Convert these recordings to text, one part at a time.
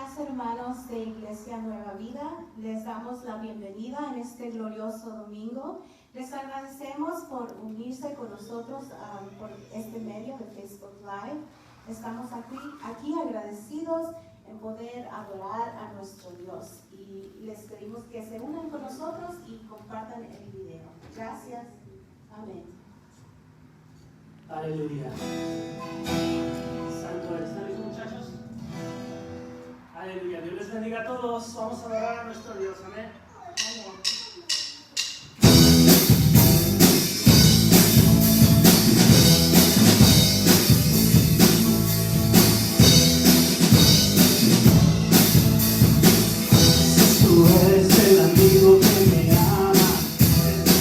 días, hermanos de Iglesia Nueva Vida. Les damos la bienvenida en este glorioso domingo. Les agradecemos por unirse con nosotros por este medio de Facebook Live. Estamos aquí agradecidos en poder adorar a nuestro Dios. Y les pedimos que se unan con nosotros y compartan el video. Gracias. Amén. Aleluya. Santo eres. ¿Están listos, muchachos? Aleluya. Dios les bendiga a todos. Vamos a adorar a nuestro Dios. Amén. Amén. Tú eres el amigo que me ama.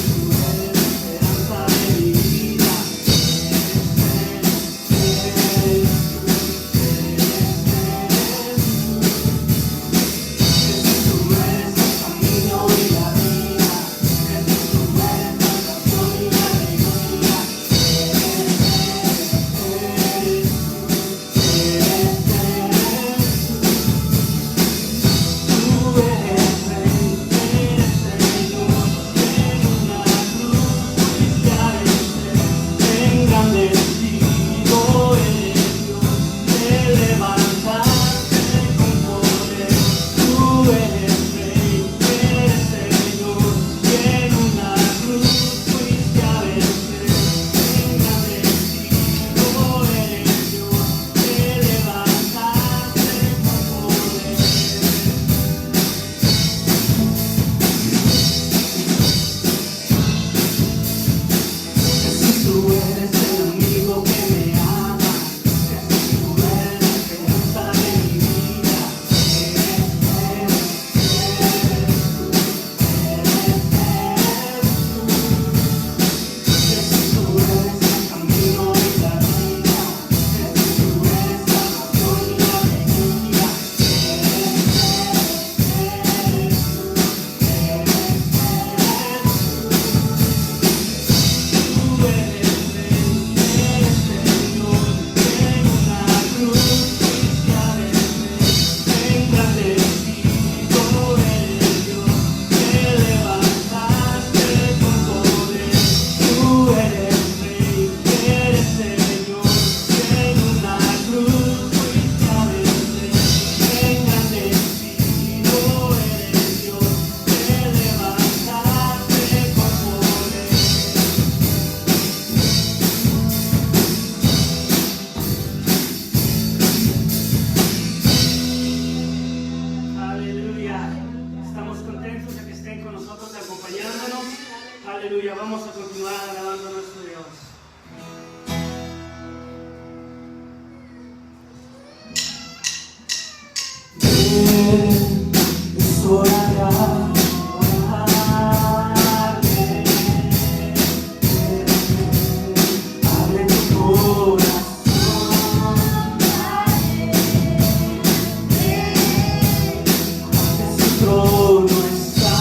Tú eres la esperanza de mi vida. Tú eres el camino y la vida. Tú eres la canción y la alegría. Tú eres el amigo que me ama, tú eres la esperanza de mi vida. Tú eres el camino y la vida. Tú eres la pasión y la alegría. Tú eres Aleluya. Estamos contentos de que estén con nosotros acompañándonos. Aleluya. Vamos a continuar alabando a nuestro Dios. Es hora de adorarte. Abre tu corazón. Su trono está.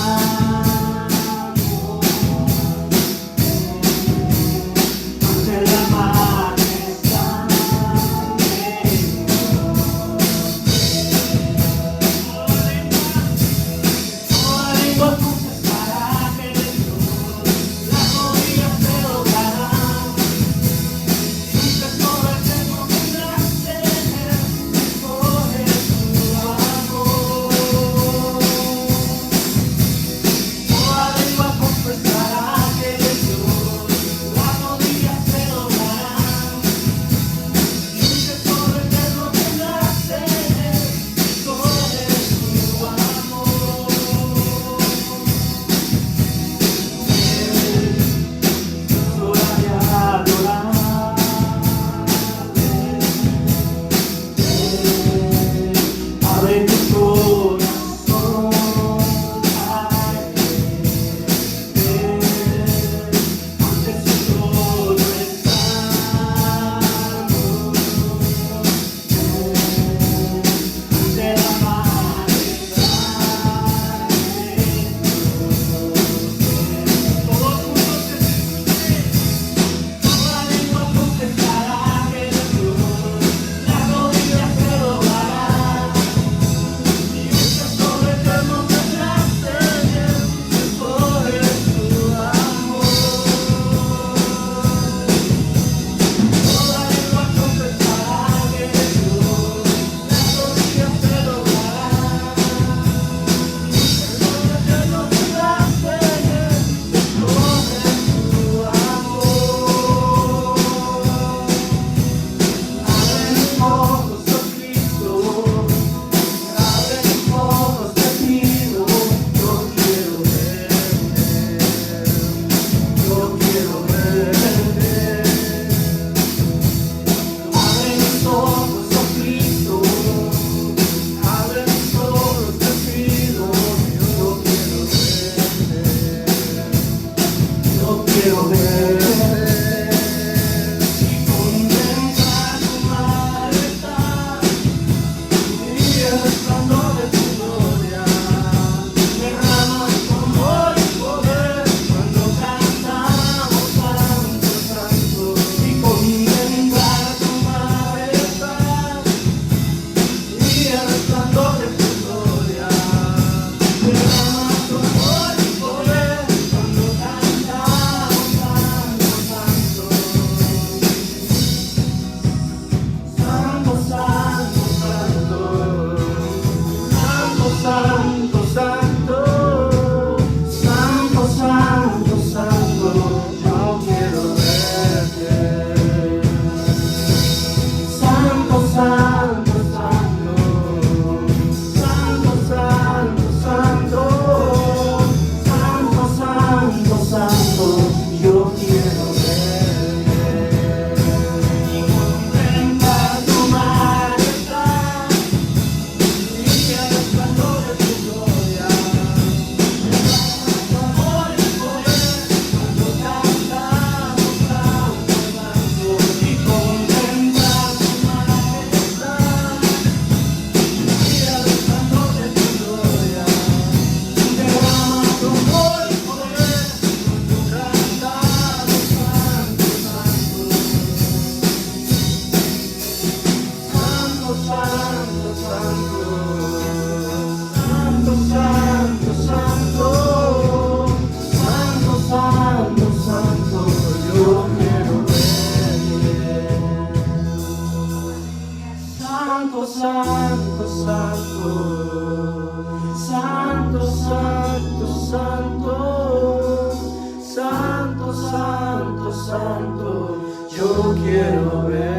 Santo, Santo, yo quiero verte.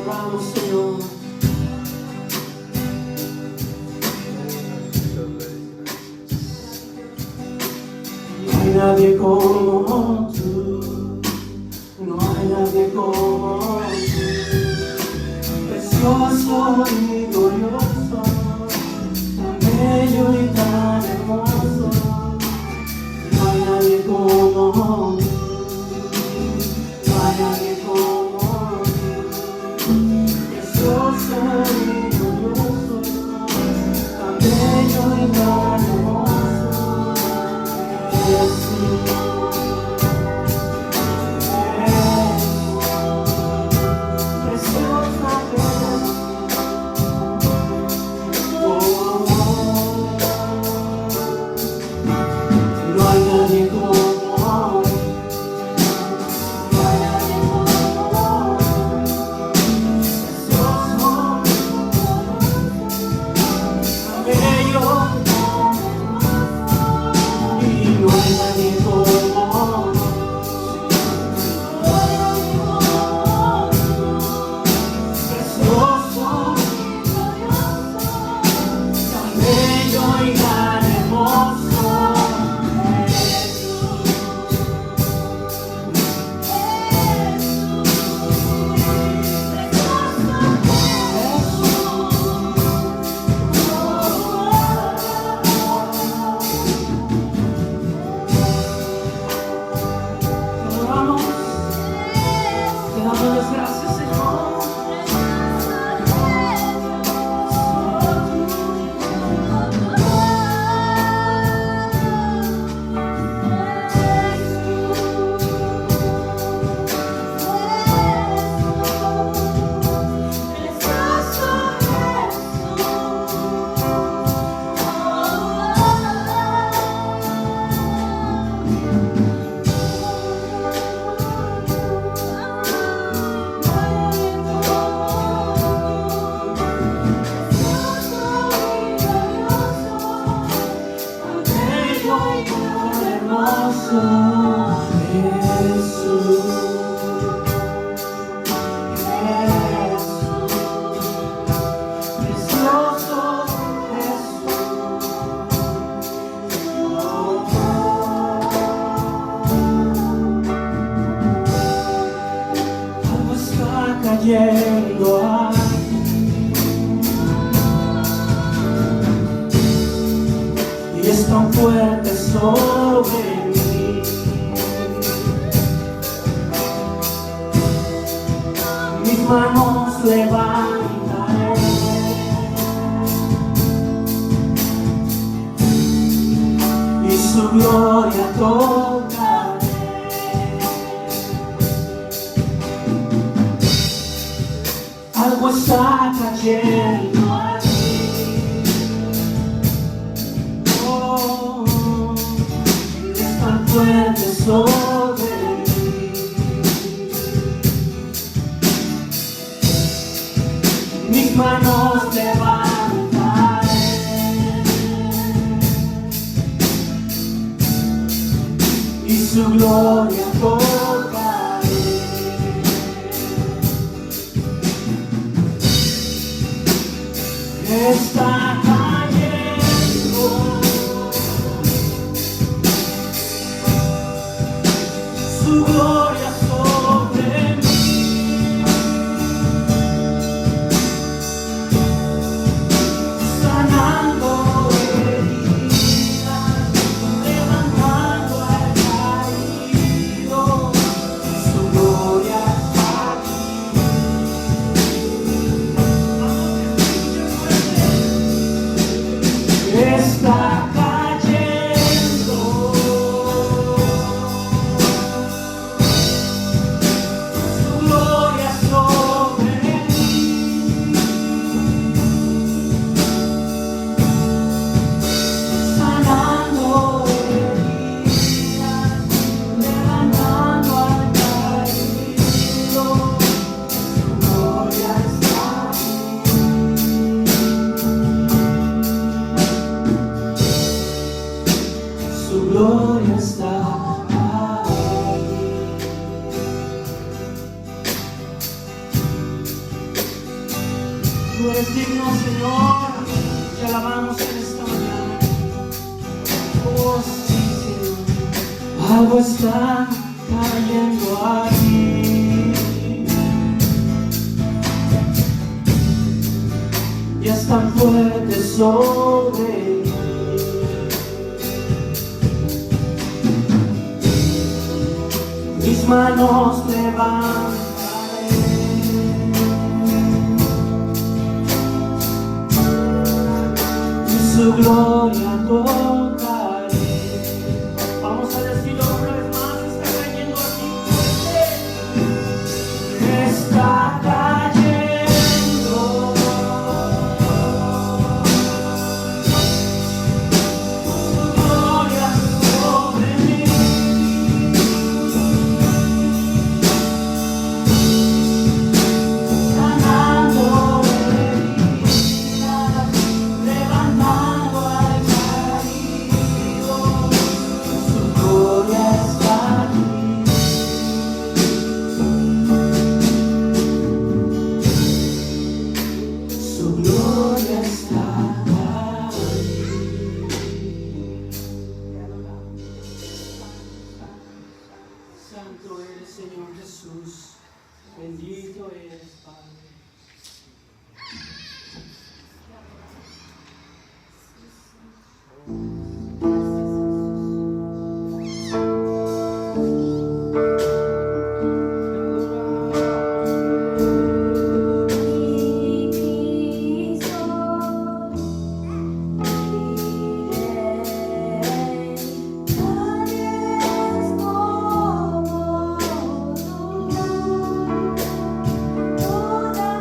Vamos, Señor. No hay nadie como tú, no hay nadie como tú, precioso y glorioso, tan bello y tan hermoso. No hay nadie como tú, no hay nadie como tú, precioso y glorioso, tan bello y tan hermoso. Cayendo y es tan fuerte sobre mí. Mis manos levantaré y su gloria tocaré. Algo está cayendo aquí. Oh, es tan fuerte sobre mí. Mis manos levantaré y su gloria tocaré. Está cayendo su gloria sobre mí, sanando heridas, levantando al caído. Su gloria está aquí. Está cayendo su gloria está ahí. Tú eres digno, Señor, te alabamos en esta mañana. Oh, sí, Señor. Algo está cayendo aquí. Y es tan fuerte sobre mí. Mis manos levantaré y su gloria tocaré. Vamos a decirlo una vez más, está cayendo aquí fuerte. Está cayendo. Su gloria sobre mí. Sanando heridas, levantando al caído. Su gloria está aquí. Su gloria está aquí. Santo eres, Señor Jesús. Bendito eres, Padre. Toda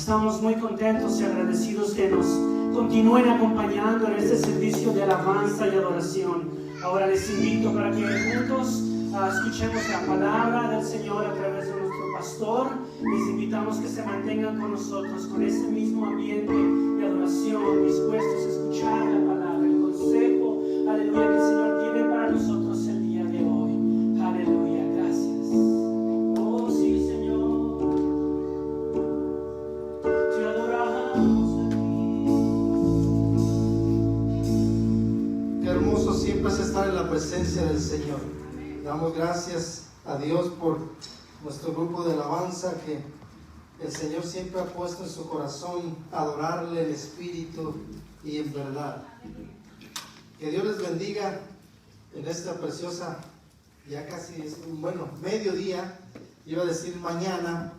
Estamos muy contentos y agradecidos que nos continúen acompañando en este servicio de alabanza y adoración. Ahora les invito para que juntos escuchemos la palabra del Señor a través de nuestro pastor. Les invitamos que se mantengan con nosotros con ese mismo ambiente de adoración, dispuestos a escuchar la palabra, el consejo, aleluya, que el Señor tiene para nosotros el día de hoy. Aleluya, gracias. Oh sí, Señor, te adoramos a ti. Qué hermoso siempre es estar en la presencia del Señor. Damos gracias a Dios por nuestro grupo de alabanza, que el Señor siempre ha puesto en su corazón adorarle en espíritu y en verdad. Que Dios les bendiga en esta preciosa, ya casi es, mediodía, iba a decir mañana,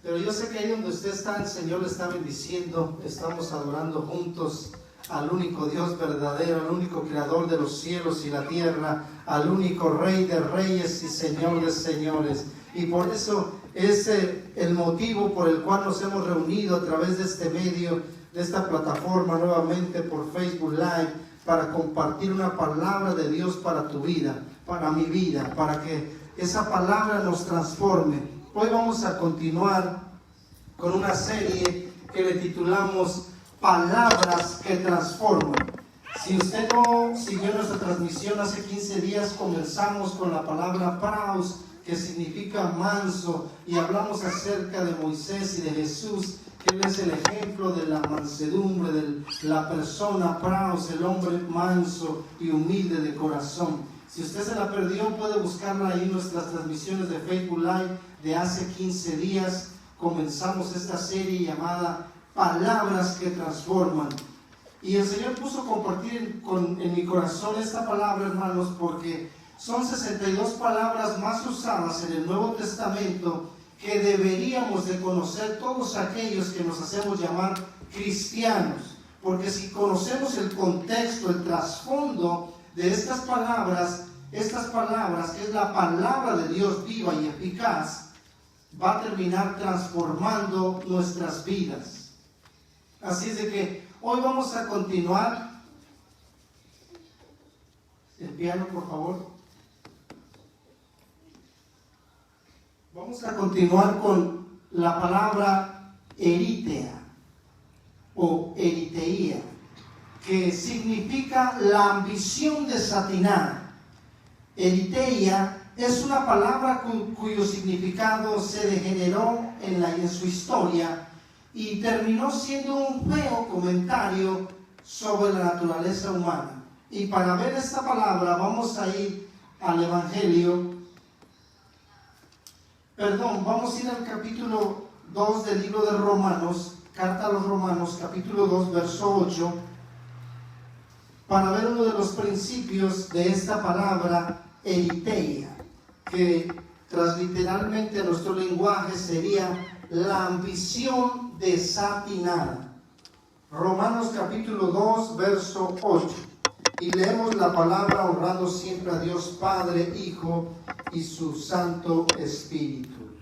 pero yo sé que ahí donde usted está, el Señor le está bendiciendo. Estamos adorando juntos al único Dios verdadero, al único creador de los cielos y la tierra, al único Rey de reyes y Señor de señores. Y por eso es el motivo por el cual nos hemos reunido a través de este medio, de esta plataforma, nuevamente por Facebook Live, para compartir una palabra de Dios para tu vida, para mi vida, para que esa palabra nos transforme. Hoy vamos a continuar con una serie que le titulamos Palabras que transforman. Si usted no siguió nuestra transmisión, hace 15 días comenzamos con la palabra praus, que significa manso, y hablamos acerca de Moisés y de Jesús, que él es el ejemplo de la mansedumbre, de la persona praus, el hombre manso y humilde de corazón. Si usted se la perdió, puede buscarla ahí en nuestras transmisiones de Facebook Live de hace 15 días. Comenzamos esta serie llamada Palabras que transforman. Y el Señor puso a compartir en mi corazón esta palabra, hermanos, porque son 62 palabras más usadas en el Nuevo Testamento que deberíamos de conocer todos aquellos que nos hacemos llamar cristianos. Porque si conocemos el contexto, el trasfondo de estas palabras, que es la palabra de Dios viva y eficaz, va a terminar transformando nuestras vidas. Así es de que hoy vamos a continuar. El piano, por favor. Vamos a continuar con la palabra eritea o eriteía, que significa la ambición desatinada. Eriteia es una palabra cuyo significado se degeneró en su historia y terminó siendo un feo comentario sobre la naturaleza humana. Y para ver esta palabra vamos a ir al Evangelio. Vamos a ir al capítulo 2 del libro de Romanos, carta a los Romanos, capítulo 2, verso 8, para ver uno de los principios de esta palabra eriteia, que transliteralmente a nuestro lenguaje sería la ambición desatinada. Romanos capítulo 2, verso 8. Y leemos la palabra honrando siempre a Dios Padre, Hijo y su Santo Espíritu.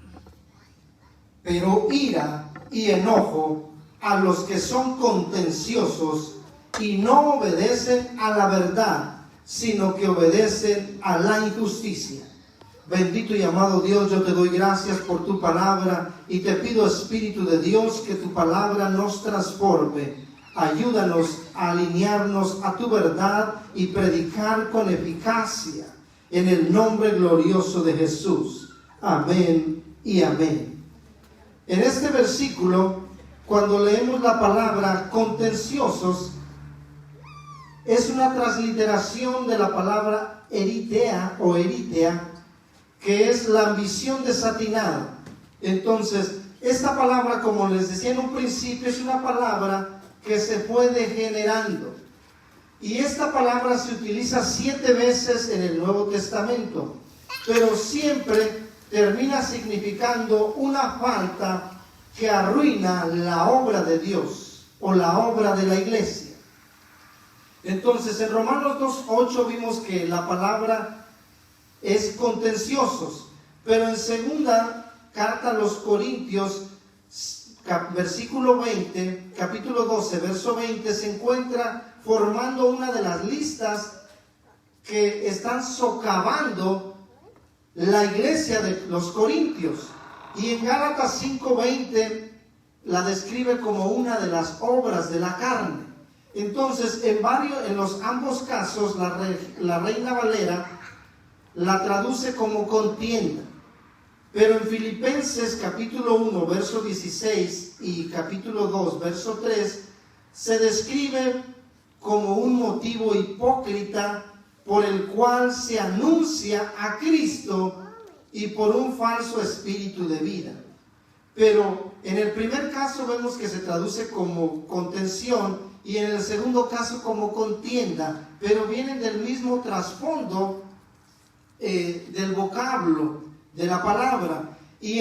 Pero ira y enojo a los que son contenciosos y no obedecen a la verdad, sino que obedecen a la injusticia. Bendito y amado Dios, yo te doy gracias por tu palabra y te pido, Espíritu de Dios, que tu palabra nos transforme. Ayúdanos a alinearnos a tu verdad y predicar con eficacia en el nombre glorioso de Jesús. Amén y amén. En este versículo, cuando leemos la palabra contenciosos, es una transliteración de la palabra eritea o eritea, que es la ambición desatinada. Entonces, esta palabra, como les decía en un principio, es una palabra que se fue degenerando. Y esta palabra se utiliza 7 veces en el Nuevo Testamento, pero siempre termina significando una falta que arruina la obra de Dios o la obra de la iglesia. Entonces, en Romanos 2:8 vimos que la palabra es contenciosos, pero en segunda carta a los Corintios, versículo 20, capítulo 12, verso 20, se encuentra formando una de las listas que están socavando la iglesia de los Corintios. Y en Gálatas 5:20 la describe como una de las obras de la carne. Entonces, en los ambos casos, la Reina Valera la traduce como contienda. Pero en Filipenses capítulo 1, verso 16 y capítulo 2, verso 3, se describe como un motivo hipócrita por el cual se anuncia a Cristo y por un falso espíritu de vida. Pero en el primer caso vemos que se traduce como contención y en el segundo caso como contienda, pero vienen del mismo trasfondo del vocablo, de la palabra. Y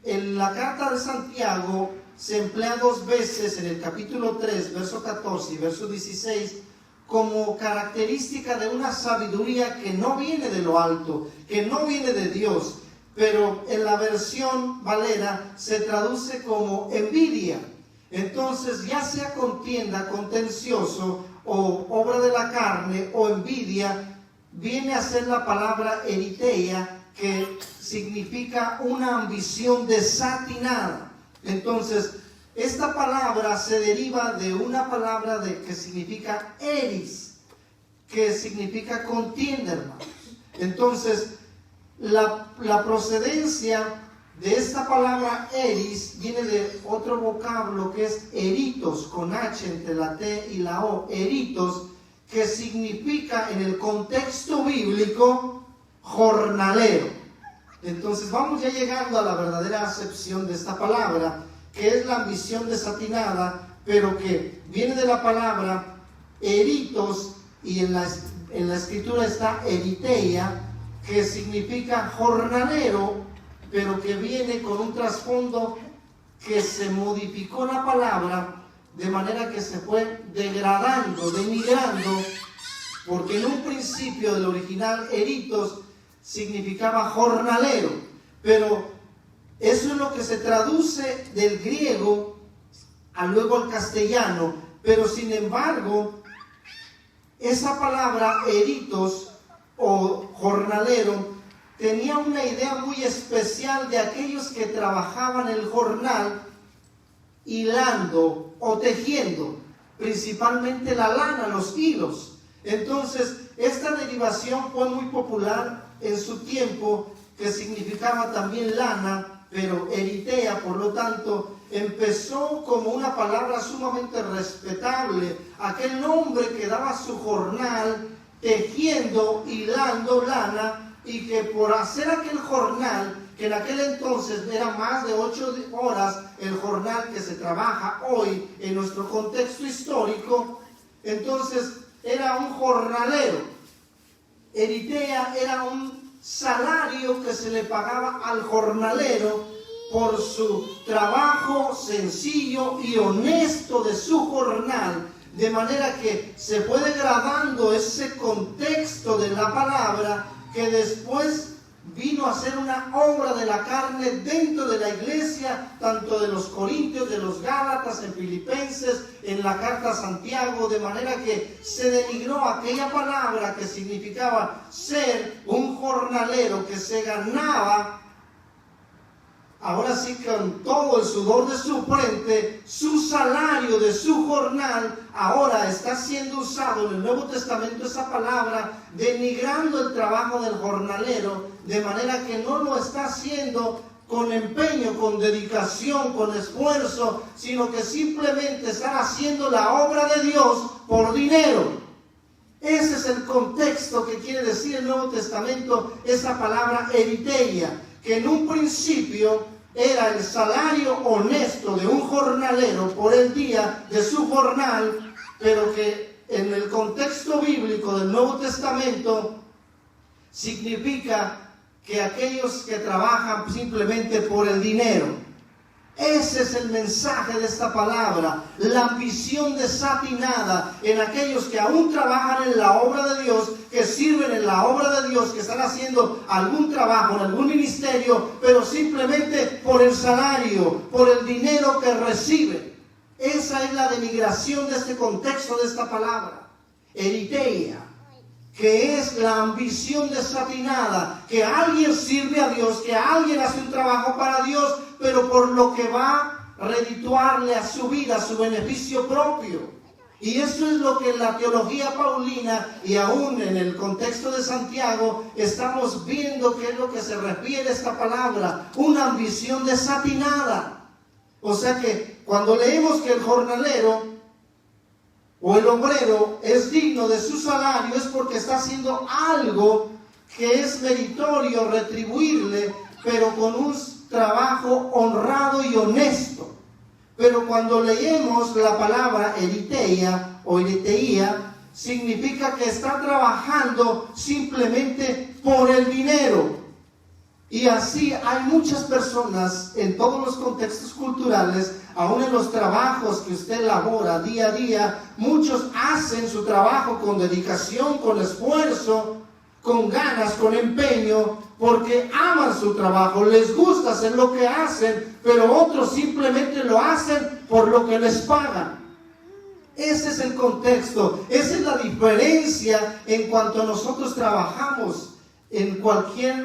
en la carta de Santiago se emplea 2 veces, en el capítulo 3, verso 14 y verso 16, como característica de una sabiduría que no viene de lo alto, que no viene de Dios. Pero en la versión Valera se traduce como envidia. Entonces, ya sea contienda, contencioso, o obra de la carne, o envidia, viene a ser la palabra eritheia, que significa una ambición desatinada. Entonces, esta palabra se deriva de una palabra que significa eris, que significa contienda, hermanos. Entonces, la procedencia de esta palabra eris viene de otro vocablo que es eritos, con H entre la T y la O, eritos, que significa en el contexto bíblico jornalero. Entonces vamos ya llegando a la verdadera acepción de esta palabra, que es la ambición desatinada, pero que viene de la palabra eritos, y en la escritura está eritheia, que significa jornalero, pero que viene con un trasfondo que se modificó la palabra de manera que se fue degradando, denigrando, porque en un principio del original eritos significaba jornalero, pero eso es lo que se traduce del griego luego al castellano. Pero sin embargo, esa palabra eritos o jornalero tenía una idea muy especial de aquellos que trabajaban el jornal hilando o tejiendo, principalmente la lana, los hilos. Entonces, esta derivación fue muy popular en su tiempo, que significaba también lana, pero eritheia, por lo tanto, empezó como una palabra sumamente respetable, aquel hombre que daba su jornal tejiendo, hilando lana, y que por hacer aquel jornal, que en aquel entonces era más de 8 horas el jornal que se trabaja hoy en nuestro contexto histórico, entonces era un jornalero. Eritheia era un salario que se le pagaba al jornalero por su trabajo sencillo y honesto de su jornal, de manera que se fue degradando ese contexto de la palabra, que después vino a ser una obra de la carne dentro de la iglesia, tanto de los Corintios, de los Gálatas, en Filipenses, en la carta a Santiago, de manera que se denigró aquella palabra que significaba ser un jornalero que se ganaba, ahora sí, con todo el sudor de su frente, su salario de su jornal. Ahora está siendo usado en el Nuevo Testamento esa palabra, denigrando el trabajo del jornalero, de manera que no lo está haciendo con empeño, con dedicación, con esfuerzo, sino que simplemente están haciendo la obra de Dios por dinero. Ese es el contexto que quiere decir el Nuevo Testamento, esa palabra eritheia, que en un principio era el salario honesto de un jornalero por el día de su jornal, pero que en el contexto bíblico del Nuevo Testamento significa que aquellos que trabajan simplemente por el dinero. Ese es el mensaje de esta palabra, la ambición desatinada en aquellos que aún trabajan en la obra de Dios, que sirven en la obra de Dios, que están haciendo algún trabajo en algún ministerio, pero simplemente por el salario, por el dinero que reciben. Esa es la denigración de este contexto de esta palabra, eritheia, que es la ambición desatinada, que alguien sirve a Dios, que alguien hace un trabajo para Dios, pero por lo que va a redituarle a su vida, a su beneficio propio. Y eso es lo que en la teología paulina y aún en el contexto de Santiago estamos viendo que es lo que se refiere a esta palabra, una ambición desatinada. O sea que cuando leemos que el jornalero o el obrero es digno de su salario, es porque está haciendo algo que es meritorio retribuirle, pero con un trabajo honrado y honesto. Pero cuando leemos la palabra eritheia o eritheia, significa que está trabajando simplemente por el dinero. Y así hay muchas personas en todos los contextos culturales, aún en los trabajos que usted labora día a día, muchos hacen su trabajo con dedicación, con esfuerzo, con ganas, con empeño, porque aman su trabajo, les gusta hacer lo que hacen, pero otros simplemente lo hacen por lo que les pagan. Ese es el contexto, esa es la diferencia en cuanto a nosotros trabajamos en cualquier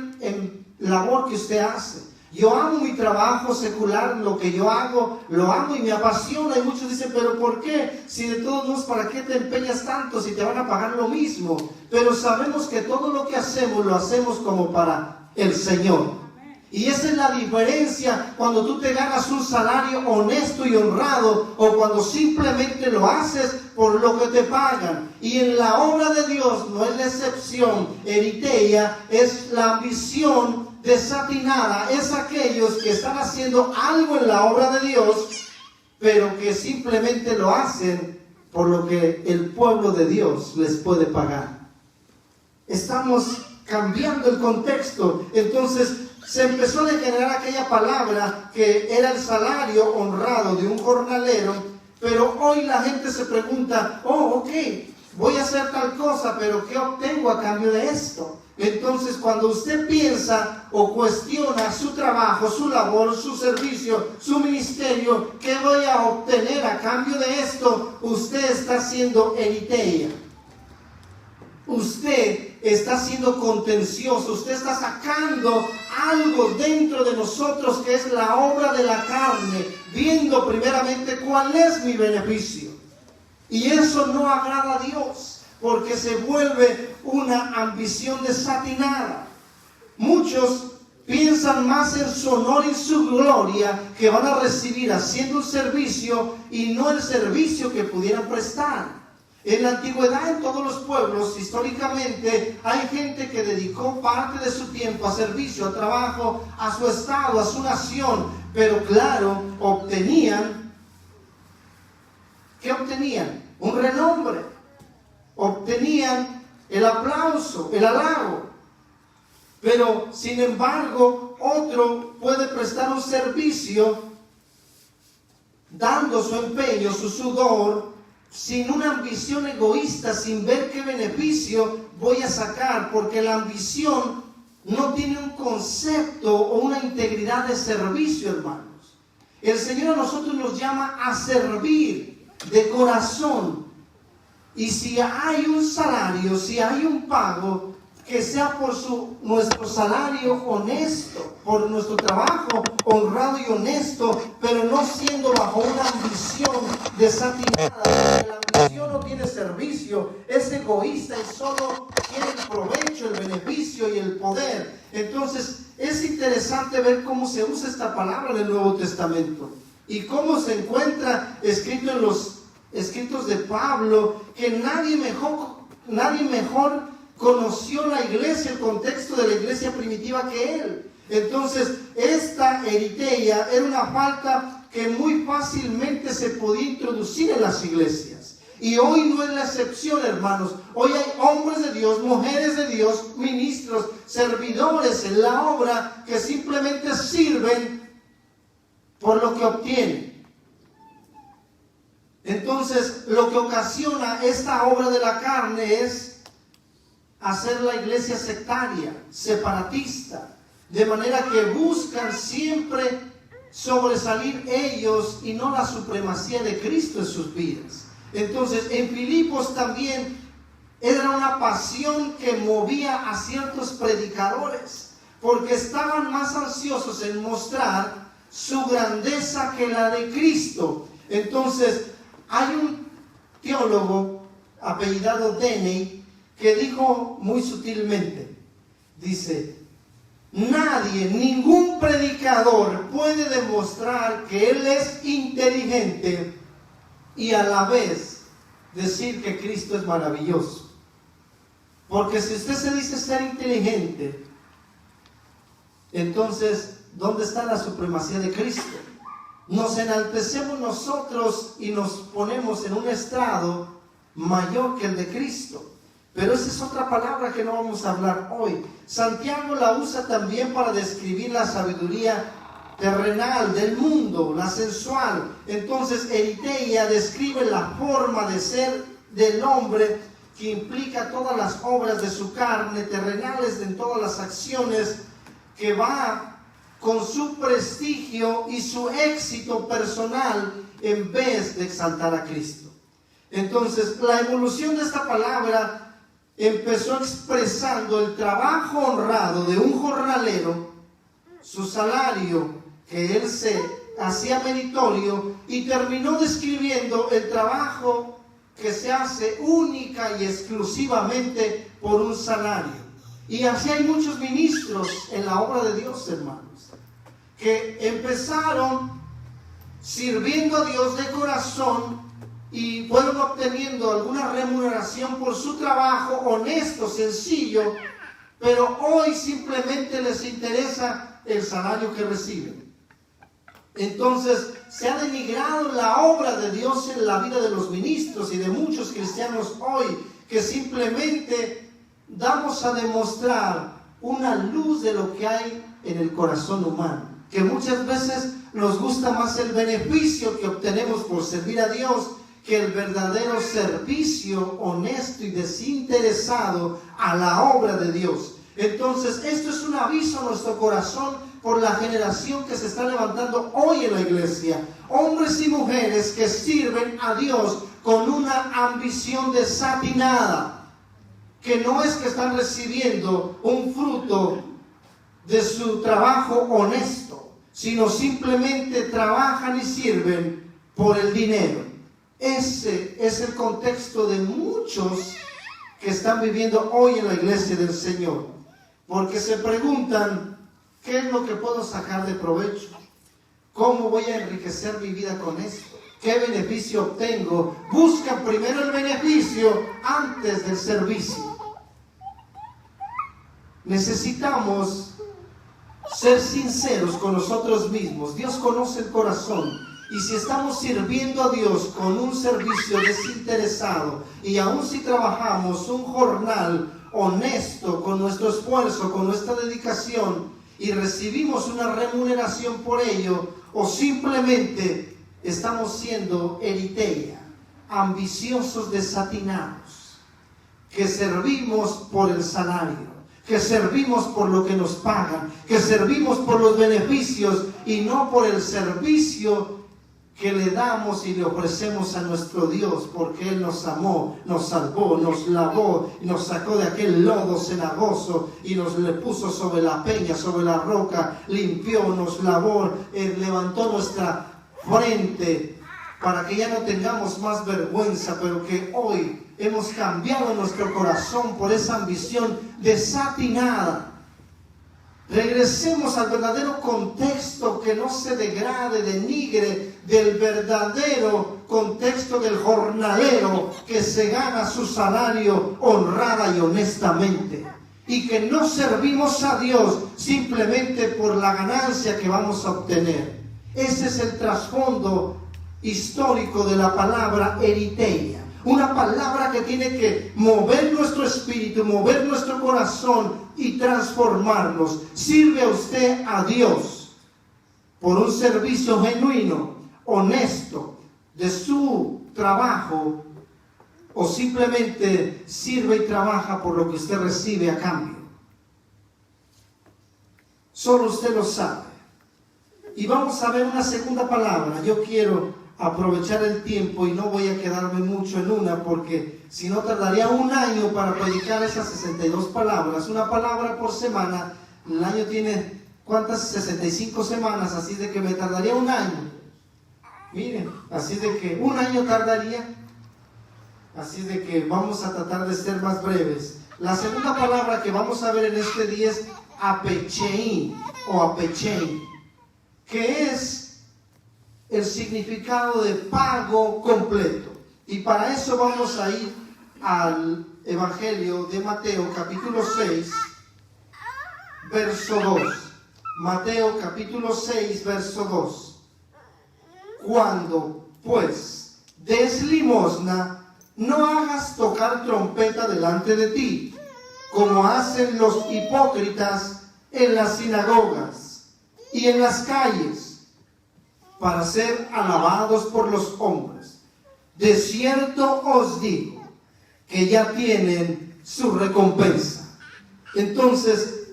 labor que usted hace. Yo amo mi trabajo secular, lo que yo hago, lo amo y me apasiona. Y muchos dicen, pero ¿por qué? Si de todos modos, ¿para qué te empeñas tanto si te van a pagar lo mismo? Pero sabemos que todo lo que hacemos, lo hacemos como para el Señor. Y esa es la diferencia cuando tú te ganas un salario honesto y honrado, o cuando simplemente lo haces por lo que te pagan. Y en la obra de Dios no es la excepción. Eritheia es la ambición desatinada, es aquellos que están haciendo algo en la obra de Dios, pero que simplemente lo hacen por lo que el pueblo de Dios les puede pagar. Estamos cambiando el contexto. Entonces se empezó a degenerar aquella palabra que era el salario honrado de un jornalero, pero hoy la gente se pregunta, ok, voy a hacer tal cosa, pero ¿qué obtengo a cambio de esto? Entonces, cuando usted piensa o cuestiona su trabajo, su labor, su servicio, su ministerio, ¿qué voy a obtener a cambio de esto? Usted está siendo eritheia. Usted está siendo contencioso. Usted está sacando algo dentro de nosotros que es la obra de la carne, viendo primeramente cuál es mi beneficio. Y eso no agrada a Dios, porque se vuelve una ambición desatinada. Muchos piensan más en su honor y su gloria que van a recibir haciendo un servicio y no el servicio que pudieran prestar. En la antigüedad, en todos los pueblos, históricamente, hay gente que dedicó parte de su tiempo a servicio, a trabajo, a su estado, a su nación. Pero claro, ¿qué obtenían? Un renombre. Obtenían el aplauso, el halago. Pero, sin embargo, otro puede prestar un servicio dando su empeño, su sudor, sin una ambición egoísta, sin ver qué beneficio voy a sacar, porque la ambición no tiene un concepto o una integridad de servicio, hermanos. El Señor a nosotros nos llama a servir de corazón. Y si hay un salario, si hay un pago, que sea por nuestro salario honesto, por nuestro trabajo honrado y honesto, pero no siendo bajo una ambición desatinada, porque la ambición no tiene servicio, es egoísta y solo quiere el provecho, el beneficio y el poder. Entonces es interesante ver cómo se usa esta palabra en el Nuevo Testamento y cómo se encuentra escrito en los escritos de Pablo, que nadie mejor conoció la iglesia, el contexto de la iglesia primitiva que él. Entonces, esta eritheia era una falta que muy fácilmente se podía introducir en las iglesias. Y hoy no es la excepción, hermanos. Hoy hay hombres de Dios, mujeres de Dios, ministros, servidores en la obra que simplemente sirven por lo que obtiene. Entonces, lo que ocasiona esta obra de la carne es hacer la iglesia sectaria, separatista, de manera que buscan siempre sobresalir ellos y no la supremacía de Cristo en sus vidas. Entonces, en Filipos también era una pasión que movía a ciertos predicadores, porque estaban más ansiosos en mostrar su grandeza que la de Cristo. Entonces, hay un teólogo apellidado Denney que dijo muy sutilmente, dice: nadie, ningún predicador puede demostrar que él es inteligente y a la vez decir que Cristo es maravilloso. Porque si usted se dice ser inteligente, entonces, ¿dónde está la supremacía de Cristo? Nos enaltecemos nosotros y nos ponemos en un estrado mayor que el de Cristo. Pero esa es otra palabra que no vamos a hablar hoy. Santiago la usa también para describir la sabiduría terrenal del mundo, la sensual. Entonces, Eritheia describe la forma de ser del hombre que implica todas las obras de su carne, terrenales en todas las acciones, que va con su prestigio y su éxito personal en vez de exaltar a Cristo. Entonces, la evolución de esta palabra empezó expresando el trabajo honrado de un jornalero, su salario que él se hacía meritorio, y terminó describiendo el trabajo que se hace única y exclusivamente por un salario. Y así hay muchos ministros en la obra de Dios, hermanos, que empezaron sirviendo a Dios de corazón y fueron obteniendo alguna remuneración por su trabajo honesto, sencillo, pero hoy simplemente les interesa el salario que reciben. Entonces se ha denigrado la obra de Dios en la vida de los ministros y de muchos cristianos hoy, que simplemente damos a demostrar una luz de lo que hay en el corazón humano, que muchas veces nos gusta más el beneficio que obtenemos por servir a Dios que el verdadero servicio honesto y desinteresado a la obra de Dios. Entonces, esto es un aviso a nuestro corazón por la generación que se está levantando hoy en la iglesia. Hombres y mujeres que sirven a Dios con una ambición desatinada, que no es que están recibiendo un fruto de su trabajo honesto, sino simplemente trabajan y sirven por el dinero. Ese es el contexto de muchos que están viviendo hoy en la iglesia del Señor, porque se preguntan: ¿qué es lo que puedo sacar de provecho? ¿Cómo voy a enriquecer mi vida con esto? ¿Qué beneficio obtengo? Buscan primero el beneficio antes del servicio. Necesitamos ser sinceros con nosotros mismos. Dios conoce el corazón, y si estamos sirviendo a Dios con un servicio desinteresado, y aun si trabajamos un jornal honesto con nuestro esfuerzo, con nuestra dedicación, y recibimos una remuneración por ello, o simplemente estamos siendo Eritheia, ambiciosos desatinados, que servimos por el salario, que servimos por lo que nos pagan, que servimos por los beneficios y no por el servicio que le damos y le ofrecemos a nuestro Dios, porque Él nos amó, nos salvó, nos lavó, nos sacó de aquel lodo cenagoso y nos le puso sobre la peña, sobre la roca, limpió, nos lavó, levantó nuestra frente para que ya no tengamos más vergüenza, pero que hoy hemos cambiado nuestro corazón por esa ambición desatinada. Regresemos al verdadero contexto, que no se degrade, denigre del verdadero contexto del jornalero que se gana su salario honrada y honestamente, y que no servimos a Dios simplemente por la ganancia que vamos a obtener. Ese es el trasfondo histórico de la palabra Eritheia. Una palabra que tiene que mover nuestro espíritu, mover nuestro corazón y transformarnos. ¿Sirve a usted a Dios por un servicio genuino, honesto, de su trabajo, o simplemente sirve y trabaja por lo que usted recibe a cambio. Solo usted lo sabe. Y vamos a ver una segunda palabra. Yo quiero aprovechar el tiempo y no voy a quedarme mucho en una, porque si no tardaría un año para predicar esas 62 palabras, una palabra por semana. El año tiene, ¿cuántas? 65 semanas, así de que me tardaría un año. Miren, así de que un año tardaría. Así de que vamos a tratar de ser más breves. La segunda palabra que vamos a ver en este día es apechein o apechein, que es el significado de pago completo. Y para eso vamos a ir al Evangelio de Mateo capítulo 6, verso 2. Mateo capítulo 6, verso 2. Cuando pues des limosna, no hagas tocar trompeta delante de ti, como hacen los hipócritas en las sinagogas y en las calles, para ser alabados por los hombres. De cierto os digo que ya tienen su recompensa. Entonces,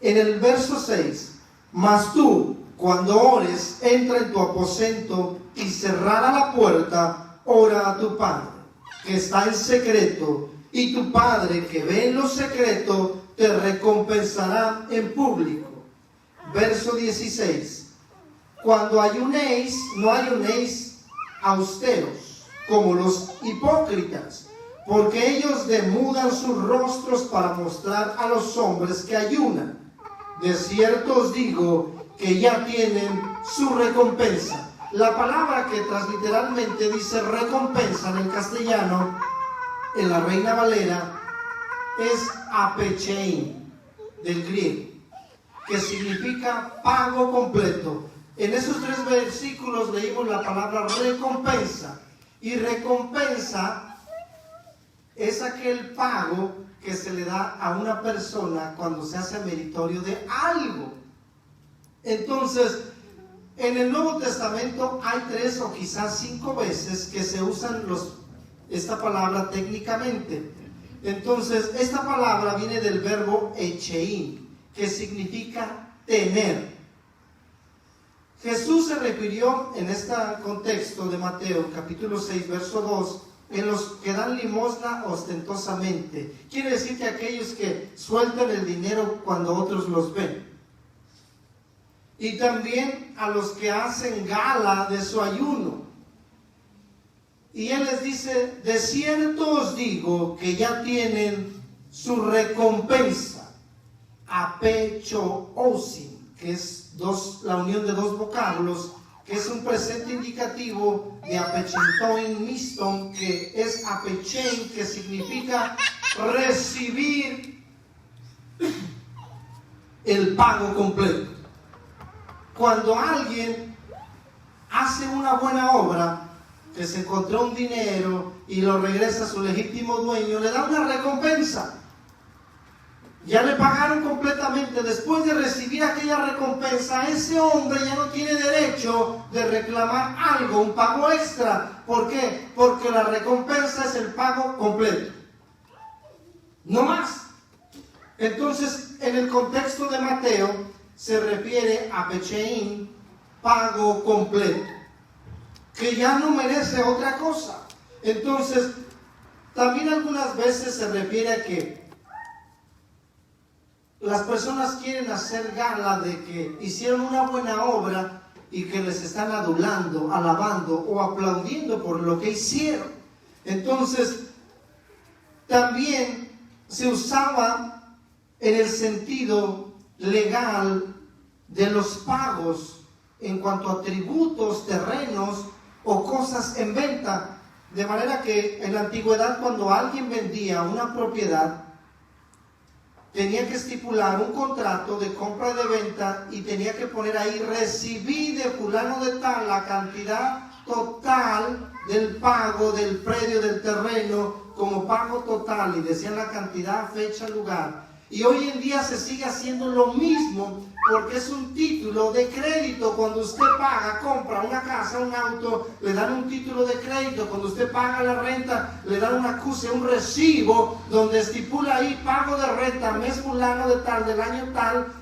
en el verso 6, mas tú, cuando ores, entra en tu aposento y cerrada la puerta, ora a tu Padre, que está en secreto, y tu Padre que ve en lo secreto te recompensará en público. Verso 16. Cuando ayunéis, no ayunéis austeros, como los hipócritas, porque ellos demudan sus rostros para mostrar a los hombres que ayunan. De cierto os digo que ya tienen su recompensa. La palabra que transliteralmente dice recompensa en el castellano, en la Reina Valera, es apechein, del griego, que significa pago completo. En esos 3 versículos leímos la palabra recompensa. Y recompensa es aquel pago que se le da a una persona cuando se hace meritorio de algo. Entonces, en el Nuevo Testamento hay 3 o quizás 5 veces que se usan esta palabra técnicamente. Entonces, esta palabra viene del verbo echein, que significa tener. Jesús se refirió en este contexto de Mateo capítulo 6, verso 2, en los que dan limosna ostentosamente. Quiere decir que aquellos que sueltan el dinero cuando otros los ven. Y también a los que hacen gala de su ayuno. Y Él les dice, de cierto os digo que ya tienen su recompensa. Apecho osin, que es la unión de 2 vocablos, que es un presente indicativo de apechentoin miston, que es apechein, que significa recibir el pago completo. Cuando alguien hace una buena obra, que se encontró un dinero y lo regresa a su legítimo dueño, le da una recompensa. Ya le pagaron completamente. Después de recibir aquella recompensa, ese hombre ya no tiene derecho de reclamar algo, un pago extra. ¿Por qué? Porque la recompensa es el pago completo. No más. Entonces, en el contexto de Mateo, se refiere a pechein, pago completo, que ya no merece otra cosa. Entonces, también algunas veces se refiere a que las personas quieren hacer gala de que hicieron una buena obra y que les están adulando, alabando o aplaudiendo por lo que hicieron. Entonces, también se usaba en el sentido legal de los pagos en cuanto a tributos, terrenos o cosas en venta. De manera que en la antigüedad, cuando alguien vendía una propiedad, tenía que estipular un contrato de compra y de venta y tenía que poner ahí: recibí de fulano de tal la cantidad total del pago del predio, del terreno, como pago total, y decían la cantidad, fecha, lugar. Y hoy en día se sigue haciendo lo mismo, porque es un título de crédito. Cuando usted paga, compra una casa, un auto, le dan un título de crédito. Cuando usted paga la renta, le dan una acuse, un recibo, donde estipula ahí pago de renta, mes fulano de tal, del año tal,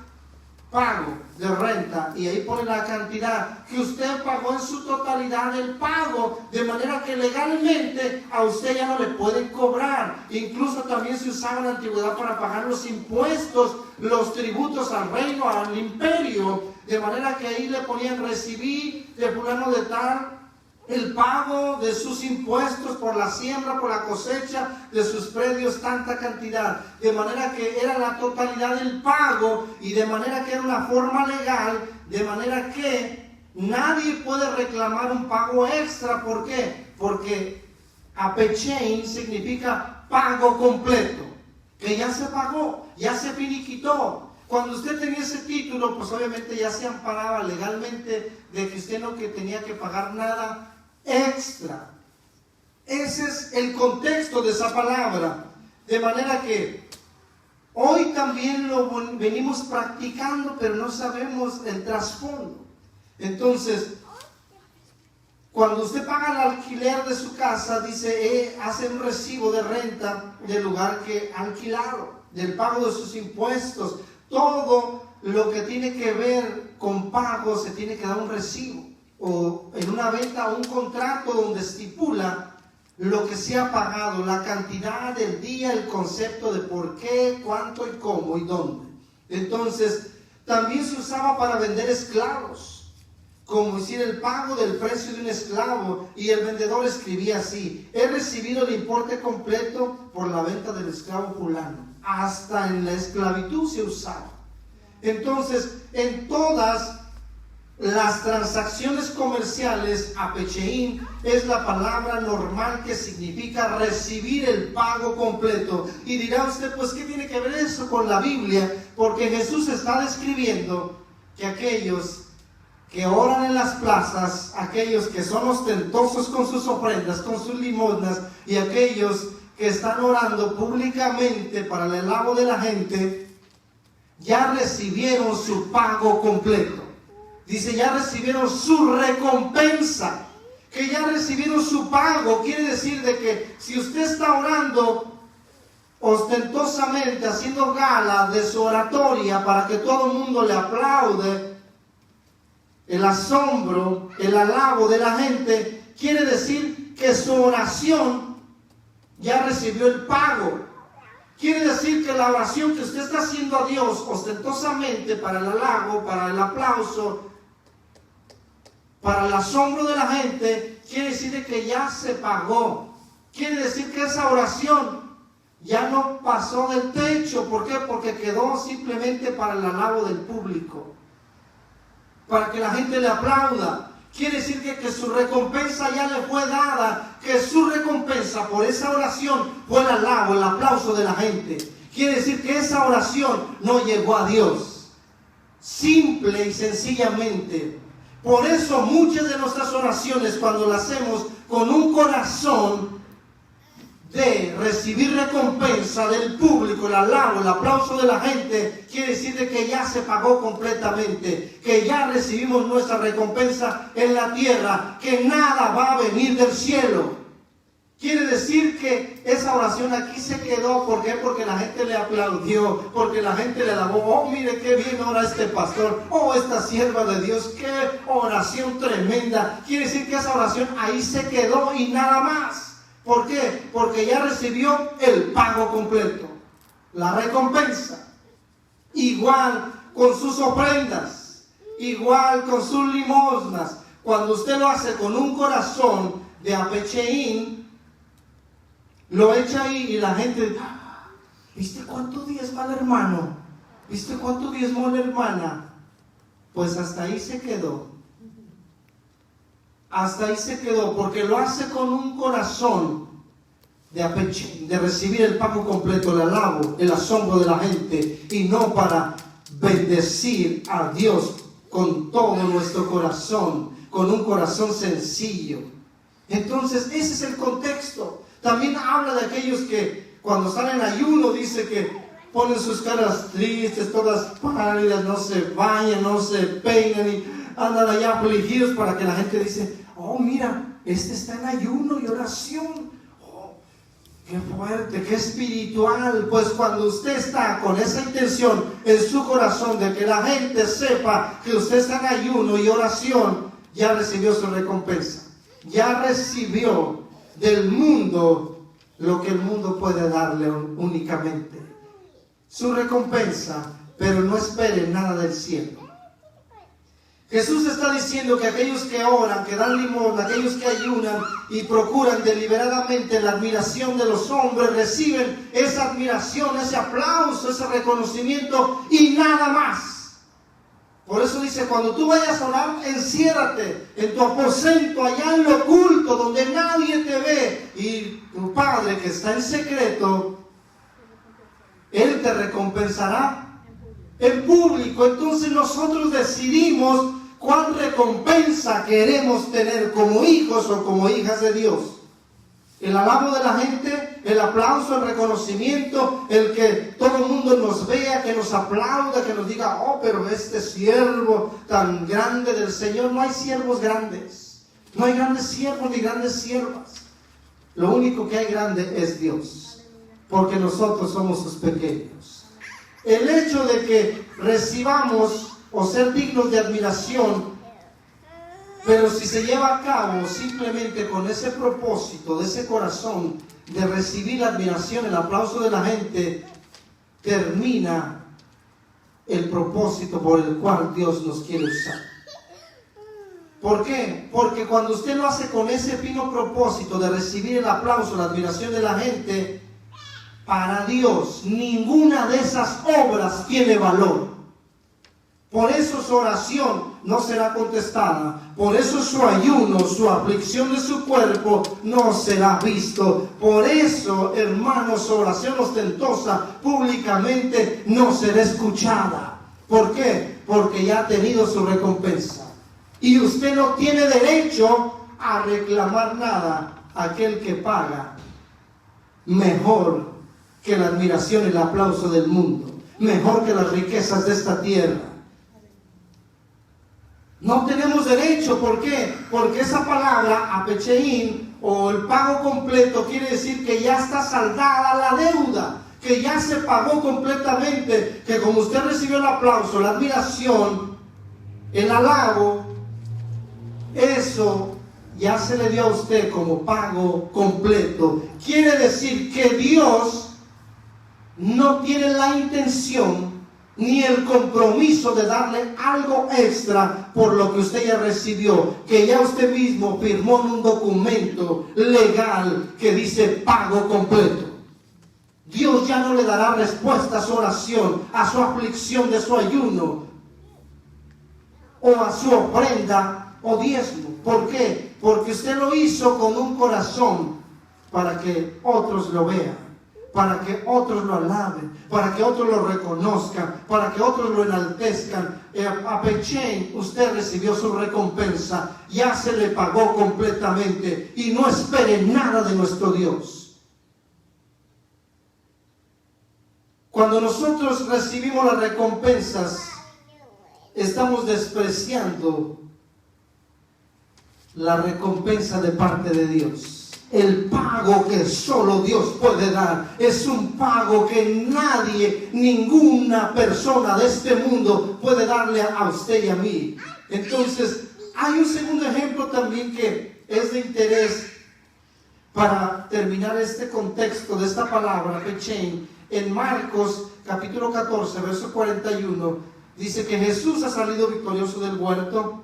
pago de renta, y ahí pone la cantidad que usted pagó en su totalidad del pago, de manera que legalmente a usted ya no le pueden cobrar. Incluso también se usaba en la antigüedad para pagar los impuestos, los tributos al reino, al imperio, de manera que ahí le ponían recibí de fulano de tal el pago de sus impuestos por la siembra, por la cosecha de sus predios, tanta cantidad, de manera que era la totalidad del pago, y de manera que era una forma legal, de manera que nadie puede reclamar un pago extra. ¿Por qué? Porque apechein significa pago completo, que ya se pagó, ya se finiquitó. Cuando usted tenía ese título, pues obviamente ya se amparaba legalmente de que usted no tenía que pagar nada extra. Ese es el contexto de esa palabra, de manera que hoy también lo venimos practicando, pero no sabemos el trasfondo. Entonces, cuando usted paga el alquiler de su casa, dice, hace un recibo de renta del lugar que ha alquilado, del pago de sus impuestos, todo lo que tiene que ver con pago se tiene que dar un recibo, o en una venta un contrato donde estipula lo que se ha pagado, la cantidad del día, el concepto de por qué, cuánto y cómo y dónde. Entonces, también se usaba para vender esclavos, como decir el pago del precio de un esclavo, y el vendedor escribía así: he recibido el importe completo por la venta del esclavo fulano. Hasta en la esclavitud se usaba. Entonces, en todas las transacciones comerciales, apechein es la palabra normal que significa recibir el pago completo. Y dirá usted, pues ¿qué tiene que ver eso con la Biblia? Porque Jesús está describiendo que aquellos que oran en las plazas, aquellos que son ostentosos con sus ofrendas, con sus limosnas, y aquellos que están orando públicamente para el alabo de la gente, ya recibieron su pago completo. Dice, ya recibieron su recompensa, que ya recibieron su pago. Quiere decir de que si usted está orando ostentosamente, haciendo gala de su oratoria para que todo el mundo le aplaude, el asombro, el alabo de la gente, quiere decir que su oración ya recibió el pago. Quiere decir que la oración que usted está haciendo a Dios ostentosamente para el halago, para el aplauso, para el asombro de la gente, quiere decir que ya se pagó. Quiere decir que esa oración ya no pasó del techo. ¿Por qué? Porque quedó simplemente para el alabo del público, para que la gente le aplauda. Quiere decir que su recompensa ya le fue dada, que su recompensa por esa oración fue el alabo, el aplauso de la gente. Quiere decir que esa oración no llegó a Dios, simple y sencillamente. Por eso muchas de nuestras oraciones, cuando las hacemos con un corazón de recibir recompensa del público, el alabo, el aplauso de la gente, quiere decir de que ya se pagó completamente, que ya recibimos nuestra recompensa en la tierra, que nada va a venir del cielo. Quiere decir que esa oración aquí se quedó. ¿Por qué? Porque la gente le aplaudió, porque la gente le alabó. Oh, mire qué bien ora este pastor, oh, esta sierva de Dios, qué oración tremenda. Quiere decir que esa oración ahí se quedó y nada más. ¿Por qué? Porque ya recibió el pago completo, la recompensa. Igual con sus ofrendas, igual con sus limosnas. Cuando usted lo hace con un corazón de apechein, lo echa ahí y la gente, ¿viste cuánto diezma el hermano? ¿Viste cuánto diezmó la hermana? Pues hasta ahí se quedó. Hasta ahí se quedó, porque lo hace con un corazón de recibir el pago completo, el alabo, el asombro de la gente, y no para bendecir a Dios con todo nuestro corazón, con un corazón sencillo. Entonces, ese es el contexto. También habla de aquellos que cuando están en ayuno, dice que ponen sus caras tristes, todas pálidas, no se bañan, no se peinan y andan allá afligidos para que la gente dice, oh mira, este está en ayuno y oración. Oh, qué fuerte, qué espiritual. Pues cuando usted está con esa intención en su corazón de que la gente sepa que usted está en ayuno y oración, ya recibió su recompensa. Ya recibió del mundo lo que el mundo puede darle únicamente. Su recompensa, pero no espere nada del cielo. Jesús está diciendo que aquellos que oran, que dan limosna, aquellos que ayunan y procuran deliberadamente la admiración de los hombres, reciben esa admiración, ese aplauso, ese reconocimiento y nada más. Por eso dice, cuando tú vayas a orar, enciérrate en tu aposento, allá en lo oculto, donde nadie te ve, y tu Padre que está en secreto, Él te recompensará en público. Entonces nosotros decidimos cuál recompensa queremos tener como hijos o como hijas de Dios. El alabo de la gente, el aplauso, el reconocimiento, el que todo el mundo nos vea, que nos aplauda, que nos diga, oh, pero este siervo tan grande del Señor. No hay siervos grandes, no hay grandes siervos ni grandes siervas. Lo único que hay grande es Dios, porque nosotros somos sus pequeños. El hecho de que recibamos o ser dignos de admiración, pero si se lleva a cabo simplemente con ese propósito, de ese corazón, de recibir la admiración, el aplauso de la gente, termina el propósito por el cual Dios nos quiere usar. ¿Por qué? Porque cuando usted lo hace con ese fino propósito de recibir el aplauso, la admiración de la gente, para Dios ninguna de esas obras tiene valor. Por eso su oración no será contestada. Por eso su ayuno, su aflicción de su cuerpo no será visto. Por eso, hermanos, su oración ostentosa públicamente no será escuchada. ¿Por qué? Porque ya ha tenido su recompensa. Y usted no tiene derecho a reclamar nada a aquel que paga mejor que la admiración y el aplauso del mundo, mejor que las riquezas de esta tierra. No tenemos derecho. ¿Por qué? Porque esa palabra, apecheín, o el pago completo, quiere decir que ya está saldada la deuda, que ya se pagó completamente, que como usted recibió el aplauso, la admiración, el halago, eso ya se le dio a usted como pago completo. Quiere decir que Dios no tiene la intención ni el compromiso de darle algo extra por lo que usted ya recibió, que ya usted mismo firmó en un documento legal que dice pago completo. Dios ya no le dará respuesta a su oración, a su aflicción de su ayuno, o a su ofrenda o diezmo. ¿Por qué? Porque usted lo hizo con un corazón para que otros lo vean, para que otros lo alaben, para que otros lo reconozcan, para que otros lo enaltezcan. A Pechen usted recibió su recompensa, ya se le pagó completamente, y no espere nada de nuestro Dios. Cuando nosotros recibimos las recompensas, estamos despreciando la recompensa de parte de Dios. El pago que solo Dios puede dar es un pago que nadie, ninguna persona de este mundo puede darle a usted y a mí. Entonces, hay un segundo ejemplo también que es de interés para terminar este contexto de esta palabra, Pechen. En Marcos capítulo 14, verso 41, dice que Jesús ha salido victorioso del huerto.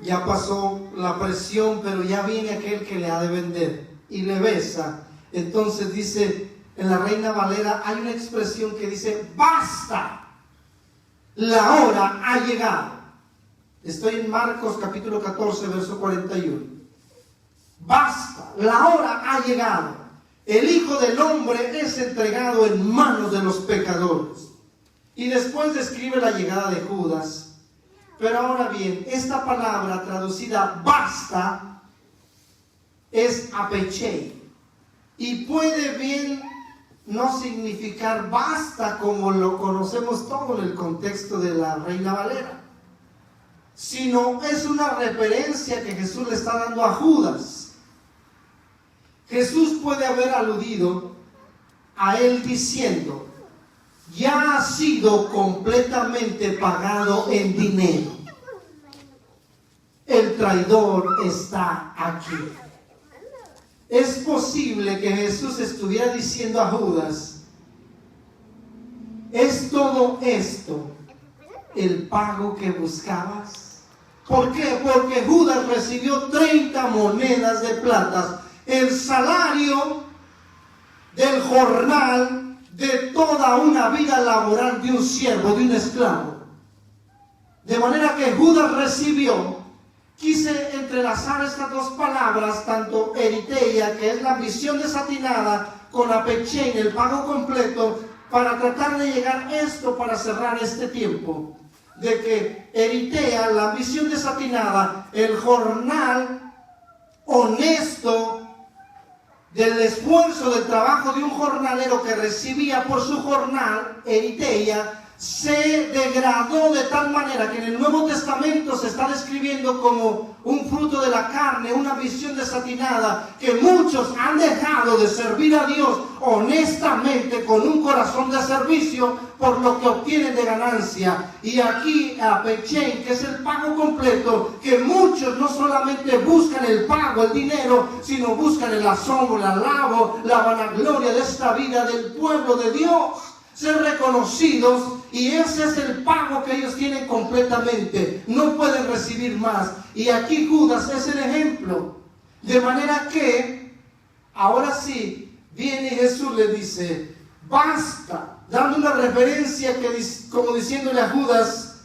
Ya pasó la presión, pero ya viene aquel que le ha de vender y le besa. Entonces dice, en la Reina Valera hay una expresión que dice, basta, la hora ha llegado. Estoy en Marcos capítulo 14, verso 41. Basta, la hora ha llegado. El Hijo del Hombre es entregado en manos de los pecadores. Y después describe la llegada de Judas. Pero ahora bien, esta palabra traducida basta es apechei, y puede bien no significar basta como lo conocemos todo en el contexto de la Reina Valera, sino es una referencia que Jesús le está dando a Judas. Jesús puede haber aludido a él diciendo: ya ha sido completamente pagado en dinero. El traidor está aquí. Es posible que Jesús estuviera diciendo a Judas: ¿es todo esto el pago que buscabas? ¿Por qué? Porque Judas recibió 30 monedas de plata, el salario del jornal de toda una vida laboral de un siervo, de un esclavo. De manera que Judas recibió. Quise entrelazar estas dos palabras, tanto eriteia, que es la ambición desatinada, con apechein, el pago completo, para tratar de llegar a esto, para cerrar este tiempo. De que eritea, la ambición desatinada, el jornal honesto del esfuerzo, del trabajo de un jornalero que recibía por su jornal, eriteia, se degradó de tal manera que en el Nuevo Testamento se está describiendo como un fruto de la carne, una visión desatinada, que muchos han dejado de servir a Dios honestamente con un corazón de servicio por lo que obtienen de ganancia. Y aquí apechein, que es el pago completo, que muchos no solamente buscan el pago, el dinero, sino buscan el asombro, el alabo, la vanagloria de esta vida del pueblo de Dios, ser reconocidos, y ese es el pago que ellos tienen completamente. No pueden recibir más. Y aquí Judas es el ejemplo. De manera que, ahora sí, viene Jesús, le dice: basta, dando una referencia que, como diciéndole a Judas: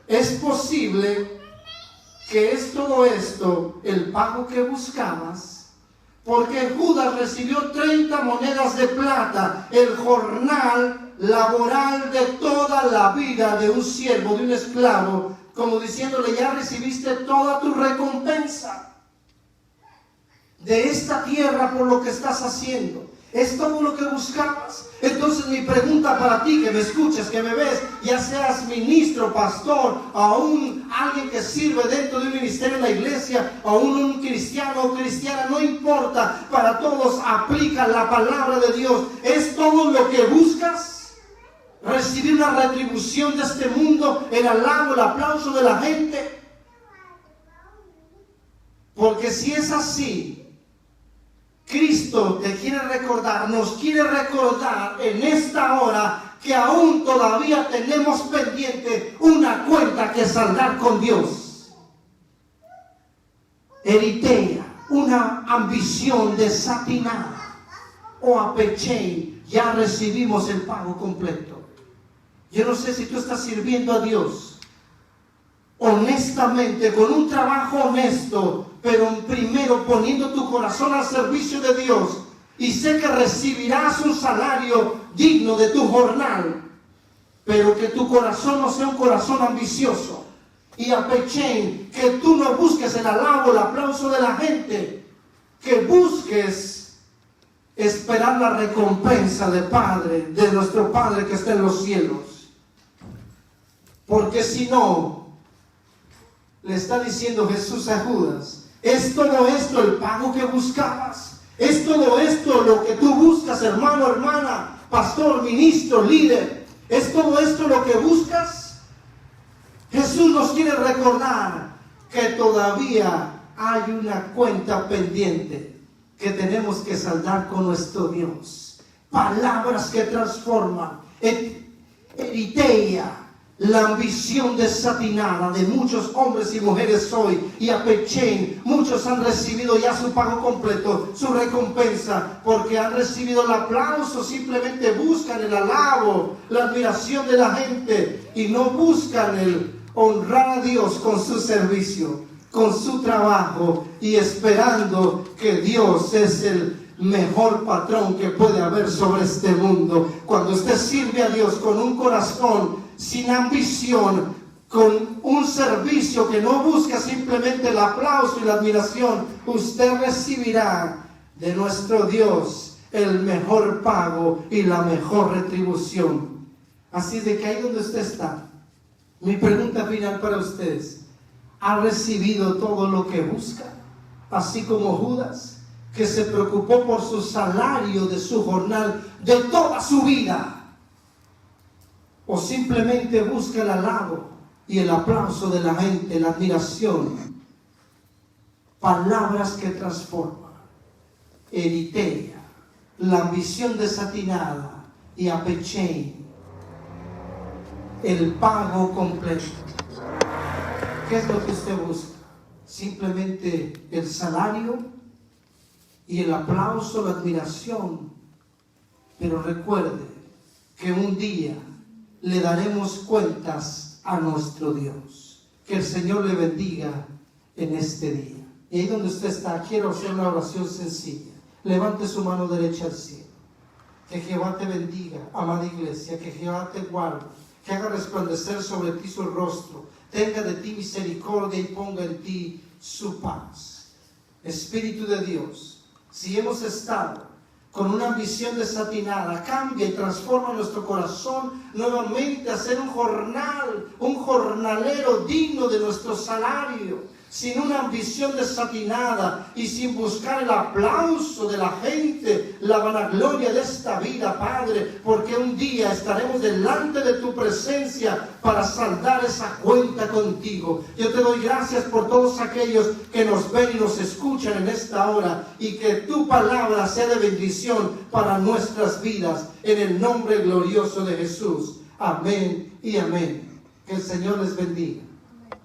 es posible que es todo esto el pago que buscabas. Porque Judas recibió 30 monedas de plata, el jornal laboral de toda la vida de un siervo, de un esclavo, como diciéndole: ya recibiste toda tu recompensa de esta tierra por lo que estás haciendo. ¿Es todo lo que buscabas? Entonces mi pregunta para ti que me escuchas, que me ves, ya seas ministro, pastor, aún alguien que sirve dentro de un ministerio en la iglesia, aún un cristiano o cristiana, no importa, para todos aplica la palabra de Dios. ¿Es todo lo que buscas? ¿Recibir una retribución de este mundo, el alabo, el aplauso de la gente? Porque si es así, Cristo te quiere recordar, nos quiere recordar en esta hora que aún todavía tenemos pendiente una cuenta que saldar con Dios. Eritea, una ambición desatinada, o apechein, ya recibimos el pago completo. Yo no sé si tú estás sirviendo a Dios honestamente, con un trabajo honesto, pero primero poniendo tu corazón al servicio de Dios, y sé que recibirás un salario digno de tu jornal, pero que tu corazón no sea un corazón ambicioso. Y apechein, que tú no busques el alabo, el aplauso de la gente, que busques esperar la recompensa de nuestro Padre que está en los cielos. Porque si no, le está diciendo Jesús a Judas: ¿es todo esto el pago que buscabas? ¿Es todo esto lo que tú buscas, hermano, hermana, pastor, ministro, líder? ¿Es todo esto lo que buscas? Jesús nos quiere recordar que todavía hay una cuenta pendiente que tenemos que saldar con nuestro Dios. Palabras que transforman. Eriteia, la ambición desatinada de muchos hombres y mujeres hoy, y apechein, muchos han recibido ya su pago completo, su recompensa, porque han recibido el aplauso, simplemente buscan el alabo, la admiración de la gente, y no buscan el honrar a Dios con su servicio, con su trabajo, y esperando que Dios es el mejor patrón que puede haber sobre este mundo. Cuando usted sirve a Dios con un corazón sin ambición, con un servicio que no busca simplemente el aplauso y la admiración, usted recibirá de nuestro Dios el mejor pago y la mejor retribución. Así de que ahí donde usted está, mi pregunta final para ustedes: ¿ha recibido todo lo que busca? Así como Judas, que se preocupó por su salario de su jornal de toda su vida. ¿O simplemente busca el halago y el aplauso de la gente, la admiración? Palabras que transforman, eritea, la ambición desatinada y apechein, el pago completo. ¿Qué es lo que usted busca? ¿Simplemente el salario y el aplauso, la admiración? Pero recuerde que un día le daremos cuentas a nuestro Dios. Que el Señor le bendiga en este día. Y ahí donde usted está, quiero hacer una oración sencilla. Levante su mano derecha al cielo. Que Jehová te bendiga, amada iglesia. Que Jehová te guarde, que haga resplandecer sobre ti su rostro, tenga de ti misericordia y ponga en ti su paz. Espíritu de Dios, si hemos estado con una ambición desatinada, cambia y transforma nuestro corazón nuevamente a ser un jornalero digno de nuestro salario, sin una ambición desatinada y sin buscar el aplauso de la gente, la vanagloria de esta vida, Padre, porque un día estaremos delante de tu presencia para saldar esa cuenta contigo. Yo te doy gracias por todos aquellos que nos ven y nos escuchan en esta hora, y que tu palabra sea de bendición para nuestras vidas, en el nombre glorioso de Jesús. Amén y amén. Que el Señor les bendiga.